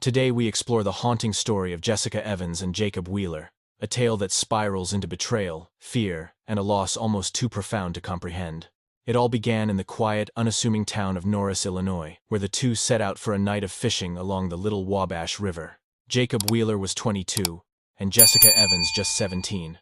Today we explore the haunting story of Jessica Evans and Jacob Wheeler, a tale that spirals into betrayal, fear, and a loss almost too profound to comprehend. It all began in the quiet, unassuming town of Norris, Illinois, where the two set out for a night of fishing along the Little Wabash River. Jacob Wheeler was 22, and Jessica Evans just 17.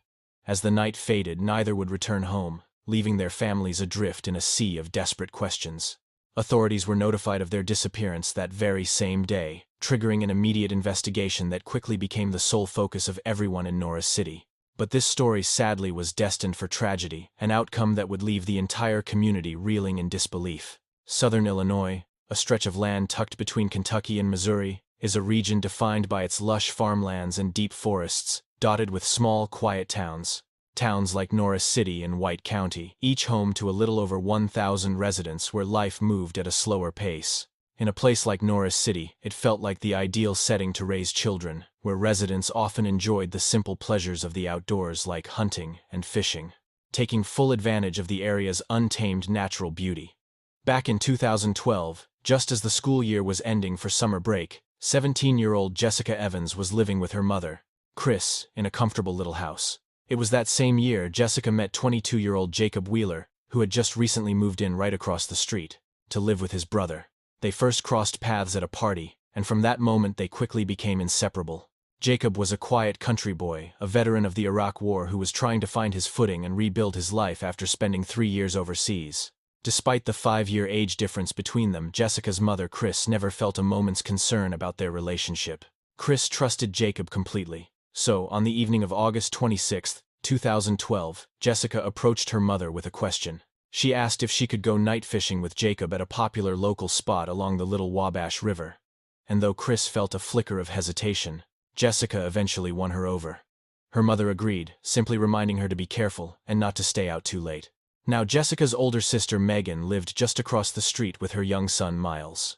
As the night faded, neither would return home, leaving their families adrift in a sea of desperate questions. Authorities were notified of their disappearance that very same day, triggering an immediate investigation that quickly became the sole focus of everyone in Norris City. But this story sadly was destined for tragedy, an outcome that would leave the entire community reeling in disbelief. Southern Illinois, a stretch of land tucked between Kentucky and Missouri, is a region defined by its lush farmlands and deep forests, dotted with small, quiet towns. Towns like Norris City in White County, each home to a little over 1,000 residents where life moved at a slower pace. In a place like Norris City, it felt like the ideal setting to raise children, where residents often enjoyed the simple pleasures of the outdoors like hunting and fishing, taking full advantage of the area's untamed natural beauty. Back in 2012, just as the school year was ending for summer break, 17-year-old Jessica Evans was living with her mother, Chris, in a comfortable little house. It was that same year Jessica met 22-year-old Jacob Wheeler, who had just recently moved in right across the street, to live with his brother. They first crossed paths at a party, and from that moment they quickly became inseparable. Jacob was a quiet country boy, a veteran of the Iraq War who was trying to find his footing and rebuild his life after spending 3 years overseas. Despite the 5-year age difference between them, Jessica's mother, Chris, never felt a moment's concern about their relationship. Chris trusted Jacob completely. So, on the evening of August 26, 2012, Jessica approached her mother with a question. She asked if she could go night fishing with Jacob at a popular local spot along the Little Wabash River. And though Chris felt a flicker of hesitation, Jessica eventually won her over. Her mother agreed, simply reminding her to be careful and not to stay out too late. Now Jessica's older sister Megan lived just across the street with her young son Miles.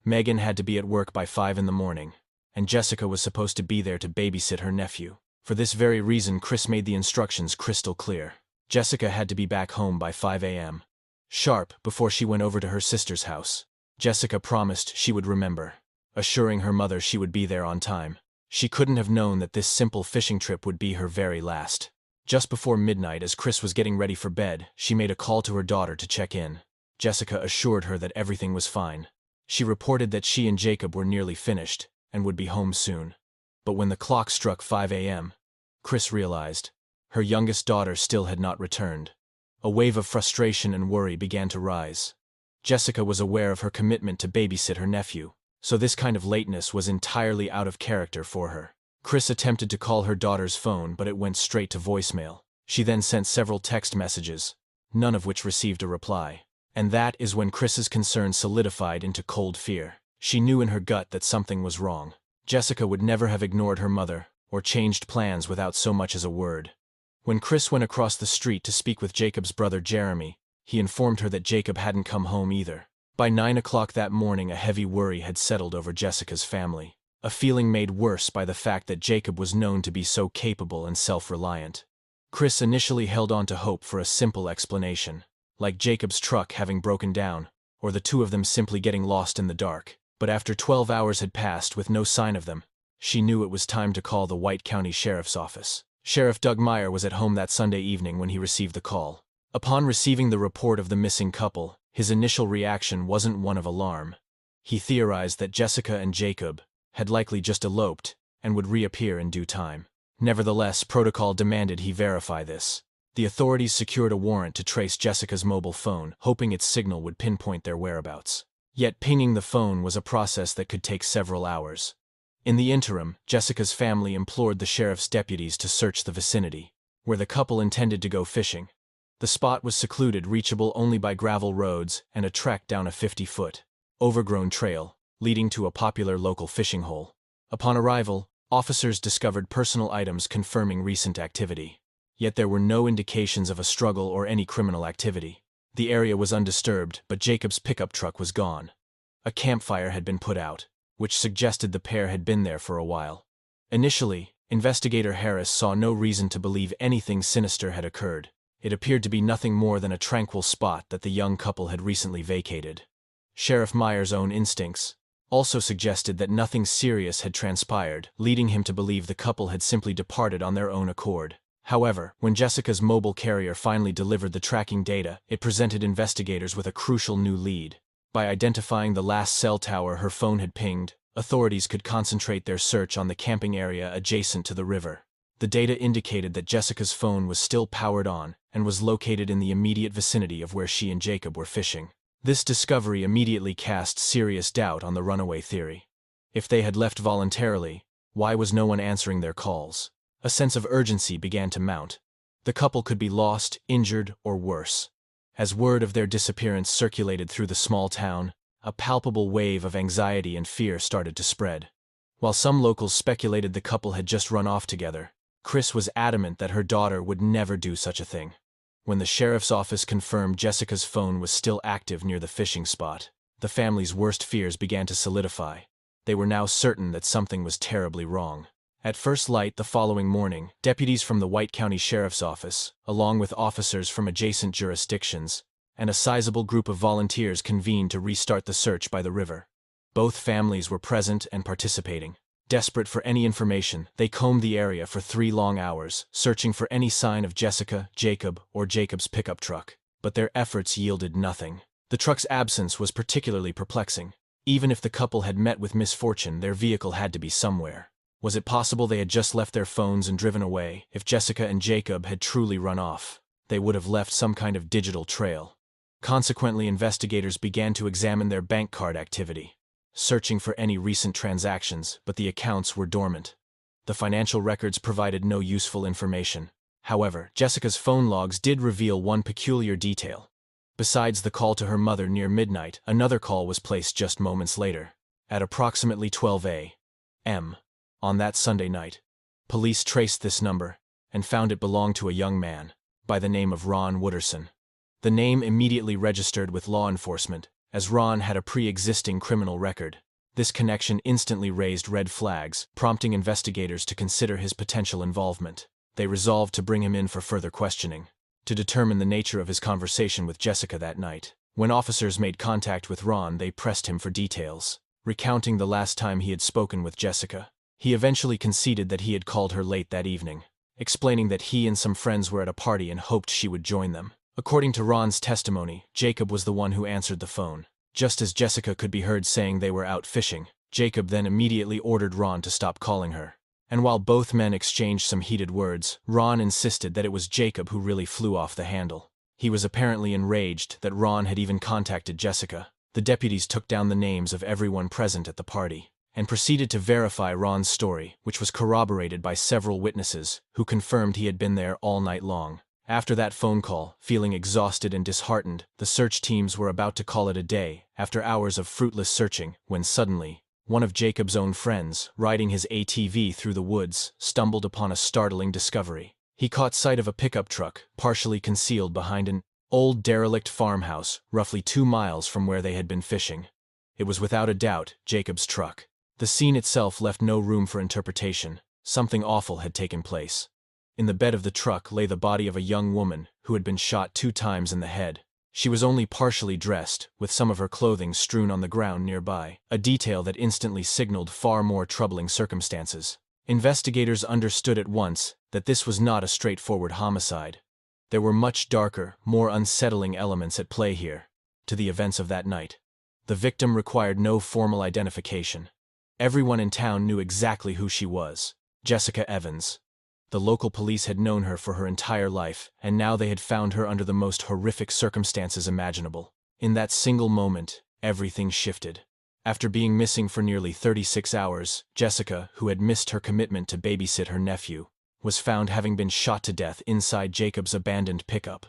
Megan had to be at work by 5 in the morning, and Jessica was supposed to be there to babysit her nephew. For this very reason, Chris made the instructions crystal clear. Jessica had to be back home by 5 a.m. sharp before she went over to her sister's house. Jessica promised she would remember, assuring her mother she would be there on time. She couldn't have known that this simple fishing trip would be her very last. Just before midnight, as Chris was getting ready for bed, she made a call to her daughter to check in. Jessica assured her that everything was fine. She reported that she and Jacob were nearly finished and would be home soon. But when the clock struck 5 a.m., Chris realized her youngest daughter still had not returned. A wave of frustration and worry began to rise. Jessica was aware of her commitment to babysit her nephew, so this kind of lateness was entirely out of character for her. Chris attempted to call her daughter's phone, but it went straight to voicemail. She then sent several text messages, none of which received a reply. And that is when Chris's concern solidified into cold fear. She knew in her gut that something was wrong. Jessica would never have ignored her mother or changed plans without so much as a word. When Chris went across the street to speak with Jacob's brother Jeremy, he informed her that Jacob hadn't come home either. By 9 o'clock that morning, a heavy worry had settled over Jessica's family, a feeling made worse by the fact that Jacob was known to be so capable and self-reliant. Chris initially held on to hope for a simple explanation, like Jacob's truck having broken down, or the two of them simply getting lost in the dark. But after 12 hours had passed with no sign of them, she knew it was time to call the White County Sheriff's Office. Sheriff Doug Meyer was at home that Sunday evening when he received the call. Upon receiving the report of the missing couple, his initial reaction wasn't one of alarm. He theorized that Jessica and Jacob had likely just eloped and would reappear in due time. Nevertheless, protocol demanded he verify this. The authorities secured a warrant to trace Jessica's mobile phone, hoping its signal would pinpoint their whereabouts. Yet pinging the phone was a process that could take several hours. In the interim, Jessica's family implored the sheriff's deputies to search the vicinity, where the couple intended to go fishing. The spot was secluded, reachable only by gravel roads and a trek down a 50-foot, overgrown trail, leading to a popular local fishing hole. Upon arrival, officers discovered personal items confirming recent activity. Yet there were no indications of a struggle or any criminal activity. The area was undisturbed, but Jacob's pickup truck was gone. A campfire had been put out, which suggested the pair had been there for a while. Initially, investigator Harris saw no reason to believe anything sinister had occurred. It appeared to be nothing more than a tranquil spot that the young couple had recently vacated. Sheriff Meyer's own instincts, also suggested that nothing serious had transpired, leading him to believe the couple had simply departed on their own accord. However, when Jessica's mobile carrier finally delivered the tracking data, it presented investigators with a crucial new lead. By identifying the last cell tower her phone had pinged, authorities could concentrate their search on the camping area adjacent to the river. The data indicated that Jessica's phone was still powered on and was located in the immediate vicinity of where she and Jacob were fishing. This discovery immediately cast serious doubt on the runaway theory. If they had left voluntarily, why was no one answering their calls? A sense of urgency began to mount. The couple could be lost, injured, or worse. As word of their disappearance circulated through the small town, a palpable wave of anxiety and fear started to spread. While some locals speculated the couple had just run off together, Chris was adamant that her daughter would never do such a thing. When the sheriff's office confirmed Jessica's phone was still active near the fishing spot, the family's worst fears began to solidify. They were now certain that something was terribly wrong. At first light the following morning, deputies from the White County Sheriff's Office, along with officers from adjacent jurisdictions, and a sizable group of volunteers convened to restart the search by the river. Both families were present and participating. Desperate for any information, they combed the area for 3 long hours, searching for any sign of Jessica, Jacob, or Jacob's pickup truck. But their efforts yielded nothing. The truck's absence was particularly perplexing. Even if the couple had met with misfortune, their vehicle had to be somewhere. Was it possible they had just left their phones and driven away? If Jessica and Jacob had truly run off, they would have left some kind of digital trail. Consequently, investigators began to examine their bank card activity, searching for any recent transactions, but the accounts were dormant. The financial records provided no useful information. However, Jessica's phone logs did reveal one peculiar detail. Besides the call to her mother near midnight, another call was placed just moments later, at approximately 12 a.m. on that Sunday night. Police traced this number and found it belonged to a young man by the name of Ron Wooderson. The name immediately registered with law enforcement, as Ron had a pre-existing criminal record. This connection instantly raised red flags, prompting investigators to consider his potential involvement. They resolved to bring him in for further questioning, to determine the nature of his conversation with Jessica that night. When officers made contact with Ron, they pressed him for details, recounting the last time he had spoken with Jessica. He eventually conceded that he had called her late that evening, explaining that he and some friends were at a party and hoped she would join them. According to Ron's testimony, Jacob was the one who answered the phone. Just as Jessica could be heard saying they were out fishing, Jacob then immediately ordered Ron to stop calling her. And while both men exchanged some heated words, Ron insisted that it was Jacob who really flew off the handle. He was apparently enraged that Ron had even contacted Jessica. The deputies took down the names of everyone present at the party and proceeded to verify Ron's story, which was corroborated by several witnesses who confirmed he had been there all night long. After that phone call, feeling exhausted and disheartened, the search teams were about to call it a day after hours of fruitless searching, when suddenly, one of Jacob's own friends, riding his ATV through the woods, stumbled upon a startling discovery. He caught sight of a pickup truck, partially concealed behind an old derelict farmhouse, roughly 2 miles from where they had been fishing. It was without a doubt Jacob's truck. The scene itself left no room for interpretation. Something awful had taken place. In the bed of the truck lay the body of a young woman who had been shot 2 times in the head. She was only partially dressed, with some of her clothing strewn on the ground nearby, a detail that instantly signaled far more troubling circumstances. Investigators understood at once that this was not a straightforward homicide. There were much darker, more unsettling elements at play here to the events of that night. The victim required no formal identification. Everyone in town knew exactly who she was: Jessica Evans. The local police had known her for her entire life, and now they had found her under the most horrific circumstances imaginable. In that single moment, everything shifted. After being missing for nearly 36 hours, Jessica, who had missed her commitment to babysit her nephew, was found having been shot to death inside Jacob's abandoned pickup.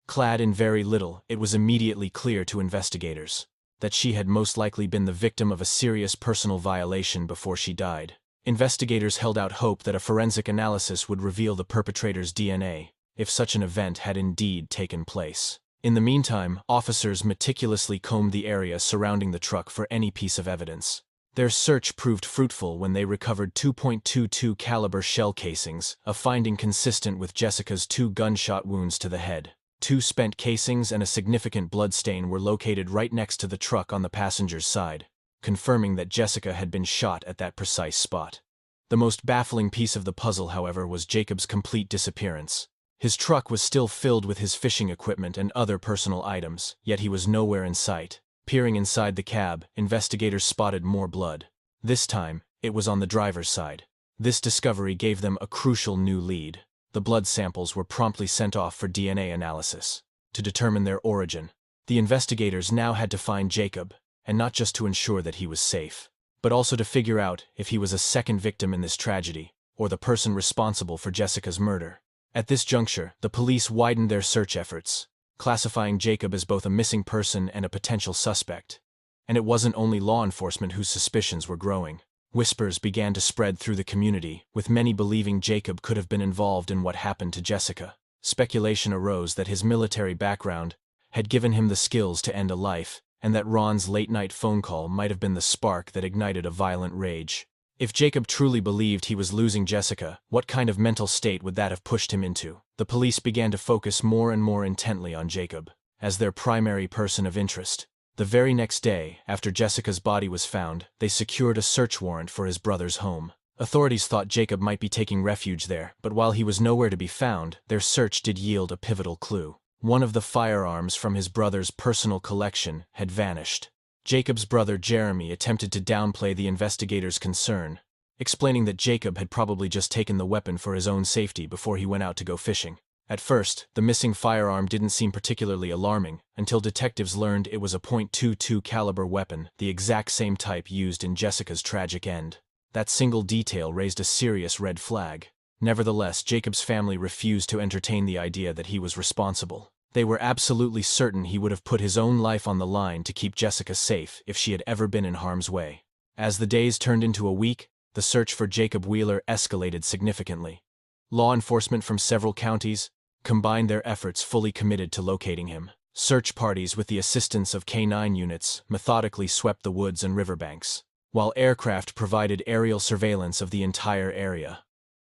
Clad in very little, it was immediately clear to investigators that she had most likely been the victim of a serious personal violation before she died. Investigators held out hope that a forensic analysis would reveal the perpetrator's DNA, if such an event had indeed taken place. In the meantime, officers meticulously combed the area surrounding the truck for any piece of evidence. Their search proved fruitful when they recovered 2.22 caliber shell casings, a finding consistent with Jessica's 2 gunshot wounds to the head. 2 spent casings and a significant blood stain were located right next to the truck on the passenger's side. confirming that Jessica had been shot at that precise spot. The most baffling piece of the puzzle, however, was Jacob's complete disappearance. His truck was still filled with his fishing equipment and other personal items, yet he was nowhere in sight. Peering inside the cab, investigators spotted more blood. This time, it was on the driver's side. This discovery gave them a crucial new lead. The blood samples were promptly sent off for DNA analysis to determine their origin. The investigators now had to find Jacob, and not just to ensure that he was safe, but also to figure out if he was a second victim in this tragedy, or the person responsible for Jessica's murder. At this juncture, the police widened their search efforts, classifying Jacob as both a missing person and a potential suspect. And it wasn't only law enforcement whose suspicions were growing. Whispers began to spread through the community, with many believing Jacob could have been involved in what happened to Jessica. Speculation arose that his military background had given him the skills to end a life, and that Ron's late-night phone call might have been the spark that ignited a violent rage. If Jacob truly believed he was losing Jessica, what kind of mental state would that have pushed him into? The police began to focus more and more intently on Jacob as their primary person of interest. The very next day, after Jessica's body was found, they secured a search warrant for his brother's home. Authorities thought Jacob might be taking refuge there, but while he was nowhere to be found, their search did yield a pivotal clue. One of the firearms from his brother's personal collection had vanished. Jacob's brother Jeremy attempted to downplay the investigators' concern, explaining that Jacob had probably just taken the weapon for his own safety before he went out to go fishing. At first, the missing firearm didn't seem particularly alarming, until detectives learned it was a .22 caliber weapon, the exact same type used in Jessica's tragic end. That single detail raised a serious red flag. Nevertheless, Jacob's family refused to entertain the idea that he was responsible. They were absolutely certain he would have put his own life on the line to keep Jessica safe if she had ever been in harm's way. As the days turned into a week, the search for Jacob Wheeler escalated significantly. Law enforcement from several counties combined their efforts, fully committed to locating him. Search parties with the assistance of K-9 units methodically swept the woods and riverbanks, while aircraft provided aerial surveillance of the entire area.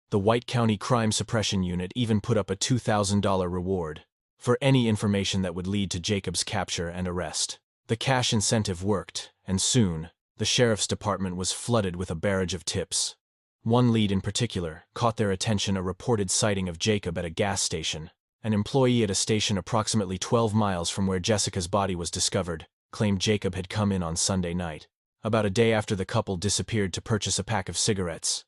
The White County Crime Suppression Unit even put up a $2,000 reward for any information that would lead to Jacob's capture and arrest. The cash incentive worked, and soon, the sheriff's department was flooded with a barrage of tips. One lead in particular caught their attention: a reported sighting of Jacob at a gas station. An employee at a station approximately 12 miles from where Jessica's body was discovered claimed Jacob had come in on Sunday night, about a day after the couple disappeared to purchase a pack of cigarettes.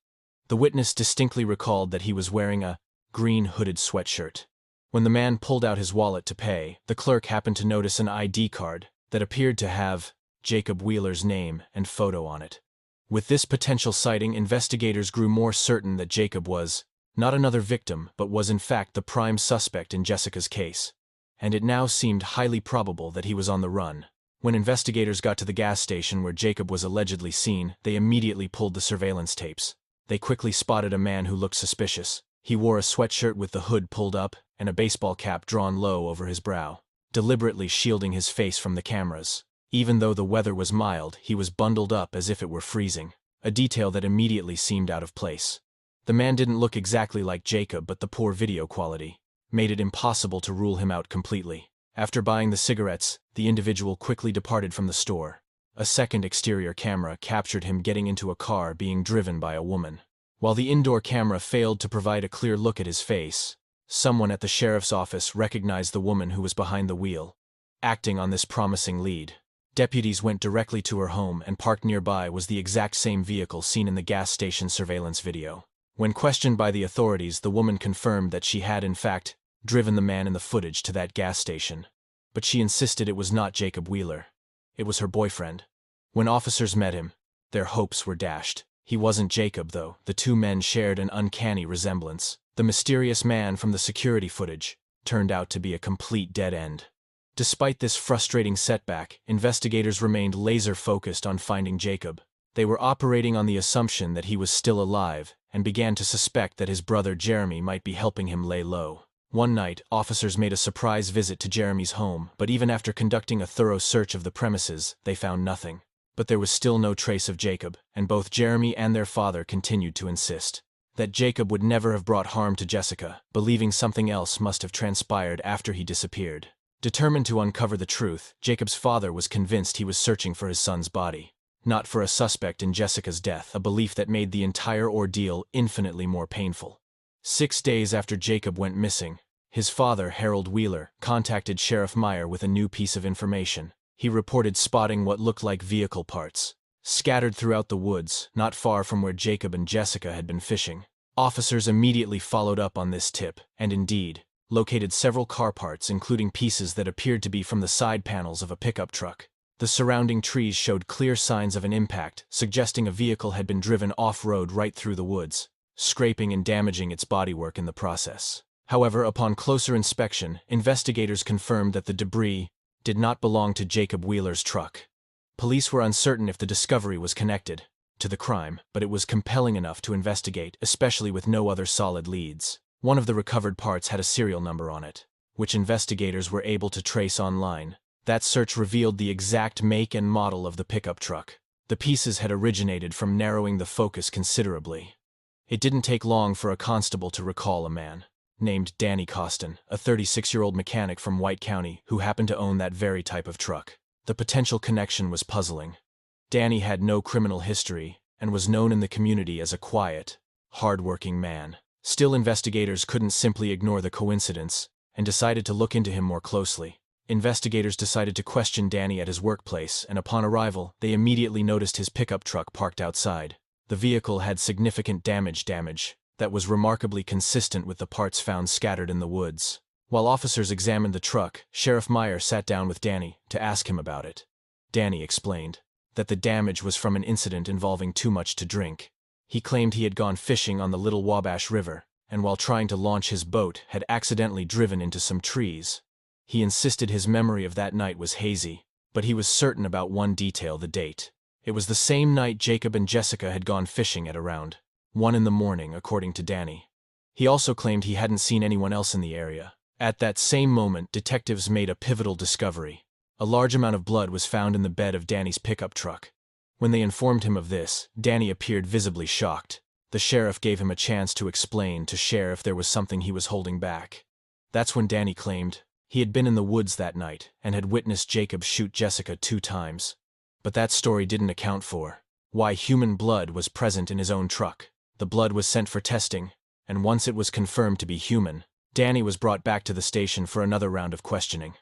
The witness distinctly recalled that he was wearing a green hooded sweatshirt. When the man pulled out his wallet to pay, the clerk happened to notice an ID card that appeared to have Jacob Wheeler's name and photo on it. With this potential sighting, investigators grew more certain that Jacob was not another victim, but was in fact the prime suspect in Jessica's case. And it now seemed highly probable that he was on the run. When investigators got to the gas station where Jacob was allegedly seen, they immediately pulled the surveillance tapes. They quickly spotted a man who looked suspicious. He wore a sweatshirt with the hood pulled up and a baseball cap drawn low over his brow, deliberately shielding his face from the cameras. Even though the weather was mild, he was bundled up as if it were freezing, a detail that immediately seemed out of place. The man didn't look exactly like Jacob, but the poor video quality made it impossible to rule him out completely. After buying the cigarettes, the individual quickly departed from the store. A second exterior camera captured him getting into a car being driven by a woman. While the indoor camera failed to provide a clear look at his face, someone at the sheriff's office recognized the woman who was behind the wheel. Acting on this promising lead, deputies went directly to her home, and parked nearby was the exact same vehicle seen in the gas station surveillance video. When questioned by the authorities, the woman confirmed that she had in fact driven the man in the footage to that gas station. But she insisted it was not Jacob Wheeler. It was her boyfriend. When officers met him, their hopes were dashed. He wasn't Jacob, though. The two men shared an uncanny resemblance. The mysterious man from the security footage turned out to be a complete dead end. Despite this frustrating setback, investigators remained laser-focused on finding Jacob. They were operating on the assumption that he was still alive, and began to suspect that his brother Jeremy might be helping him lay low. One night, officers made a surprise visit to Jeremy's home, but even after conducting a thorough search of the premises, they found nothing. But there was still no trace of Jacob, and both Jeremy and their father continued to insist that Jacob would never have brought harm to Jessica, believing something else must have transpired after he disappeared. Determined to uncover the truth, Jacob's father was convinced he was searching for his son's body. not for a suspect in Jessica's death, a belief that made the entire ordeal infinitely more painful. 6 days after Jacob went missing, his father, Harold Wheeler, contacted Sheriff Meyer with a new piece of information. He reported spotting what looked like vehicle parts scattered throughout the woods, not far from where Jacob and Jessica had been fishing. Officers immediately followed up on this tip, and indeed, located several car parts, including pieces that appeared to be from the side panels of a pickup truck. The surrounding trees showed clear signs of an impact, suggesting a vehicle had been driven off-road right through the woods, scraping and damaging its bodywork in the process. However, upon closer inspection, investigators confirmed that the debris did not belong to Jacob Wheeler's truck. Police were uncertain if the discovery was connected to the crime, but it was compelling enough to investigate, especially with no other solid leads. One of the recovered parts had a serial number on it, which investigators were able to trace online. That search revealed the exact make and model of the pickup truck. The pieces had originated from narrowing the focus considerably. It didn't take long for a constable to recall a man named Danny Costin, a 36-year-old mechanic from White County who happened to own that very type of truck. The potential connection was puzzling. Danny had no criminal history and was known in the community as a quiet, hard-working man. Still, investigators couldn't simply ignore the coincidence and decided to look into him more closely. Investigators decided to question Danny at his workplace, and upon arrival, they immediately noticed his pickup truck parked outside. The vehicle had significant damage that was remarkably consistent with the parts found scattered in the woods. While officers examined the truck, Sheriff Meyer sat down with Danny to ask him about it. Danny explained that the damage was from an incident involving too much to drink. He claimed he had gone fishing on the Little Wabash River, and while trying to launch his boat, had accidentally driven into some trees. He insisted his memory of that night was hazy, but he was certain about one detail: the date. It was the same night Jacob and Jessica had gone fishing at around 1 in the morning, according to Danny. He also claimed he hadn't seen anyone else in the area. At that same moment, detectives made a pivotal discovery. A large amount of blood was found in the bed of Danny's pickup truck. When they informed him of this, Danny appeared visibly shocked. The sheriff gave him a chance to explain, to share if there was something he was holding back. That's when Danny claimed he had been in the woods that night and had witnessed Jacob shoot Jessica 2 times. But that story didn't account for why human blood was present in his own truck. The blood was sent for testing, and once it was confirmed to be human, Danny was brought back to the station for another round of questioning.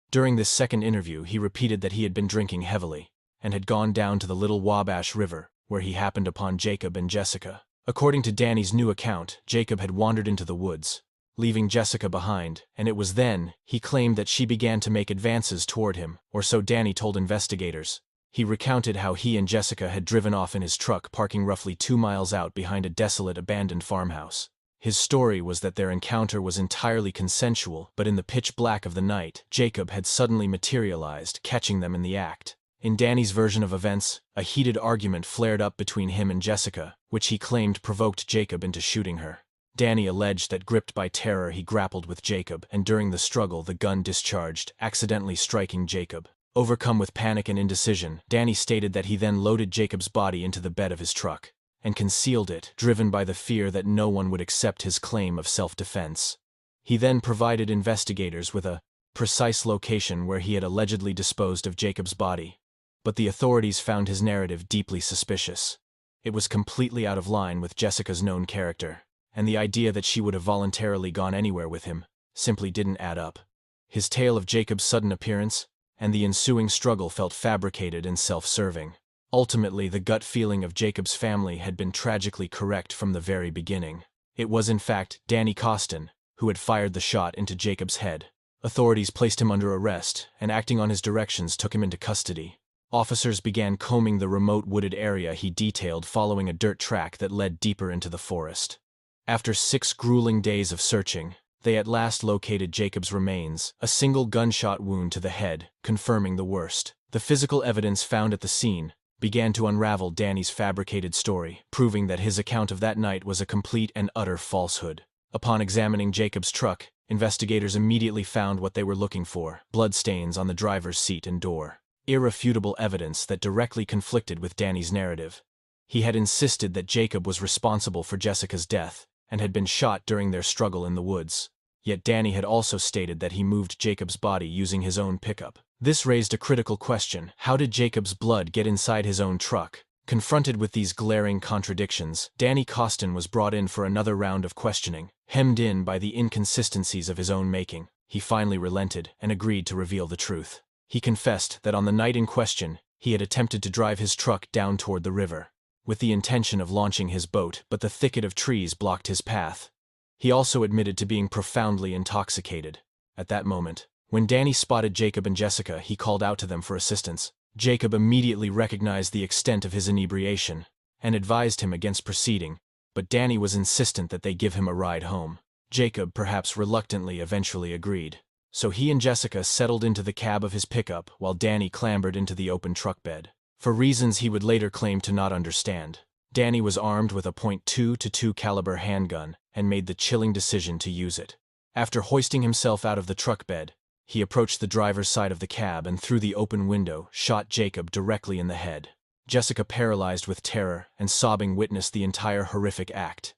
During this second interview, he repeated that he had been drinking heavily and had gone down to the Little Wabash River, where he happened upon Jacob and Jessica. According to Danny's new account, Jacob had wandered into the woods, leaving Jessica behind, and it was then he claimed that she began to make advances toward him, or so Danny told investigators. He recounted how he and Jessica had driven off in his truck, parking roughly 2 miles out behind a desolate, abandoned farmhouse. His story was that their encounter was entirely consensual, but in the pitch black of the night, Jacob had suddenly materialized, catching them in the act. In Danny's version of events, a heated argument flared up between him and Jessica, which he claimed provoked Jacob into shooting her. Danny alleged that, gripped by terror, he grappled with Jacob, and during the struggle the gun discharged, accidentally striking Jacob. Overcome with panic and indecision, Danny stated that he then loaded Jacob's body into the bed of his truck and concealed it, driven by the fear that no one would accept his claim of self-defense. He then provided investigators with a precise location where he had allegedly disposed of Jacob's body, but the authorities found his narrative deeply suspicious. It was completely out of line with Jessica's known character, and the idea that she would have voluntarily gone anywhere with him simply didn't add up. His tale of Jacob's sudden appearance and the ensuing struggle felt fabricated and self-serving. Ultimately, the gut feeling of Jacob's family had been tragically correct from the very beginning. It was in fact Danny Costin who had fired the shot into Jacob's head. Authorities placed him under arrest, and acting on his directions took him into custody. Officers began combing the remote wooded area he detailed, following a dirt track that led deeper into the forest. After 6 grueling days of searching, they at last located Jacob's remains, a single gunshot wound to the head, confirming the worst. The physical evidence found at the scene began to unravel Danny's fabricated story, proving that his account of that night was a complete and utter falsehood. Upon examining Jacob's truck, investigators immediately found what they were looking for: bloodstains on the driver's seat and door. Irrefutable evidence that directly conflicted with Danny's narrative. He had insisted that Jacob was responsible for Jessica's death and had been shot during their struggle in the woods. Yet Danny had also stated that he moved Jacob's body using his own pickup. This raised a critical question: how did Jacob's blood get inside his own truck? Confronted with these glaring contradictions, Danny Costin was brought in for another round of questioning. Hemmed in by the inconsistencies of his own making, he finally relented and agreed to reveal the truth. He confessed that on the night in question, he had attempted to drive his truck down toward the river, with the intention of launching his boat, but the thicket of trees blocked his path. He also admitted to being profoundly intoxicated. At that moment, when Danny spotted Jacob and Jessica, he called out to them for assistance. Jacob immediately recognized the extent of his inebriation and advised him against proceeding, but Danny was insistent that they give him a ride home. Jacob, perhaps reluctantly, eventually agreed. So he and Jessica settled into the cab of his pickup while Danny clambered into the open truck bed. For reasons he would later claim to not understand, Danny was armed with a .22 caliber handgun and made the chilling decision to use it. After hoisting himself out of the truck bed, he approached the driver's side of the cab and through the open window shot Jacob directly in the head. Jessica, paralyzed with terror and sobbing, witnessed the entire horrific act.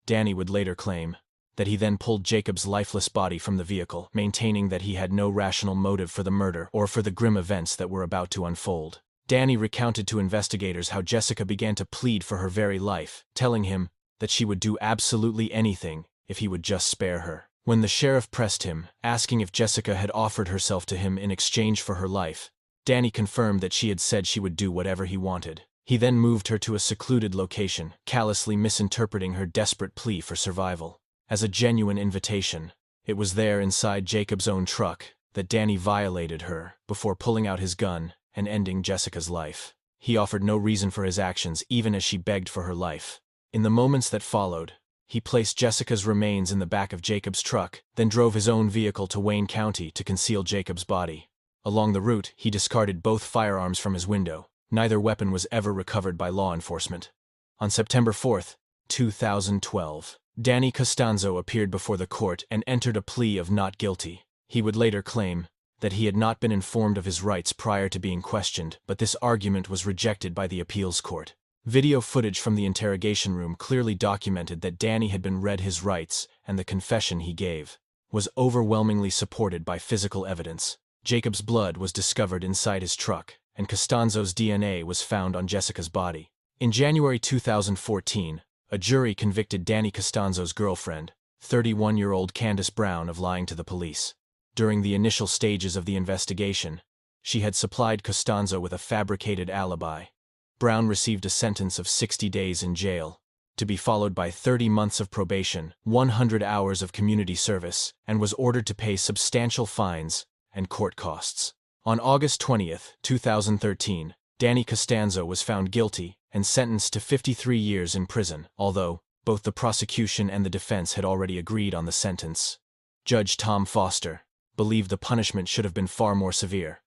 Danny would later claim that he then pulled Jacob's lifeless body from the vehicle, maintaining that he had no rational motive for the murder or for the grim events that were about to unfold. Danny recounted to investigators how Jessica began to plead for her very life, telling him that she would do absolutely anything if he would just spare her. When the sheriff pressed him, asking if Jessica had offered herself to him in exchange for her life, Danny confirmed that she had said she would do whatever he wanted. He then moved her to a secluded location, callously misinterpreting her desperate plea for survival as a genuine invitation. It was there, inside Jacob's own truck, that Danny violated her before pulling out his gun and ending Jessica's life. He offered no reason for his actions, even as she begged for her life. In the moments that followed, he placed Jessica's remains in the back of Jacob's truck, then drove his own vehicle to Wayne County to conceal Jacob's body. Along the route, he discarded both firearms from his window. Neither weapon was ever recovered by law enforcement. On September 4, 2012, Danny Costanzo appeared before the court and entered a plea of not guilty. He would later claim that he had not been informed of his rights prior to being questioned, but this argument was rejected by the appeals court. Video footage from the interrogation room clearly documented that Danny had been read his rights, and the confession he gave was overwhelmingly supported by physical evidence. Jacob's blood was discovered inside his truck, and Costanzo's DNA was found on Jessica's body. In January 2014, a jury convicted Danny Costanzo's girlfriend, 31-year-old Candace Brown, of lying to the police. During the initial stages of the investigation, she had supplied Costanzo with a fabricated alibi. Brown received a sentence of 60 days in jail, to be followed by 30 months of probation, 100 hours of community service, and was ordered to pay substantial fines and court costs. On August 20, 2013, Danny Costanzo was found guilty and sentenced to 53 years in prison, although both the prosecution and the defense had already agreed on the sentence. Judge Tom Foster believed the punishment should have been far more severe.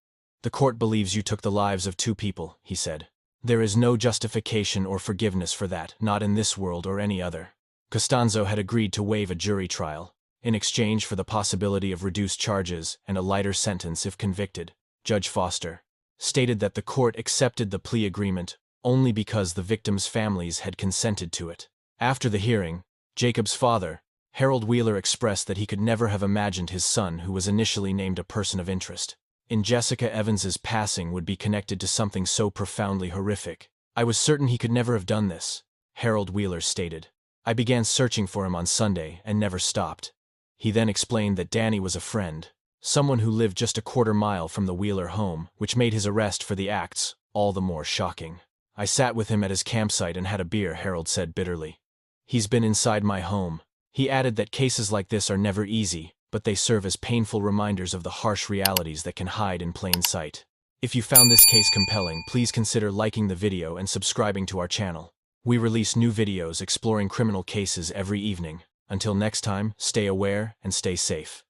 "The court believes you took the lives of two people," he said. "There is no justification or forgiveness for that, not in this world or any other." Costanzo had agreed to waive a jury trial, in exchange for the possibility of reduced charges and a lighter sentence if convicted. Judge Foster stated that the court accepted the plea agreement only because the victims' families had consented to it. After the hearing, Jacob's father, Harold Wheeler, expressed that he could never have imagined his son, who was initially named a person of interest in Jessica Evans's passing, would be connected to something so profoundly horrific. "I was certain he could never have done this," Harold Wheeler stated. "I began searching for him on Sunday and never stopped." He then explained that Danny was a friend, someone who lived just a quarter-mile from the Wheeler home, which made his arrest for the acts all the more shocking. "I sat with him at his campsite and had a beer," Harold said bitterly. "He's been inside my home." He added that cases like this are never easy, but they serve as painful reminders of the harsh realities that can hide in plain sight. If you found this case compelling, please consider liking the video and subscribing to our channel. We release new videos exploring criminal cases every evening. Until next time, stay aware and stay safe.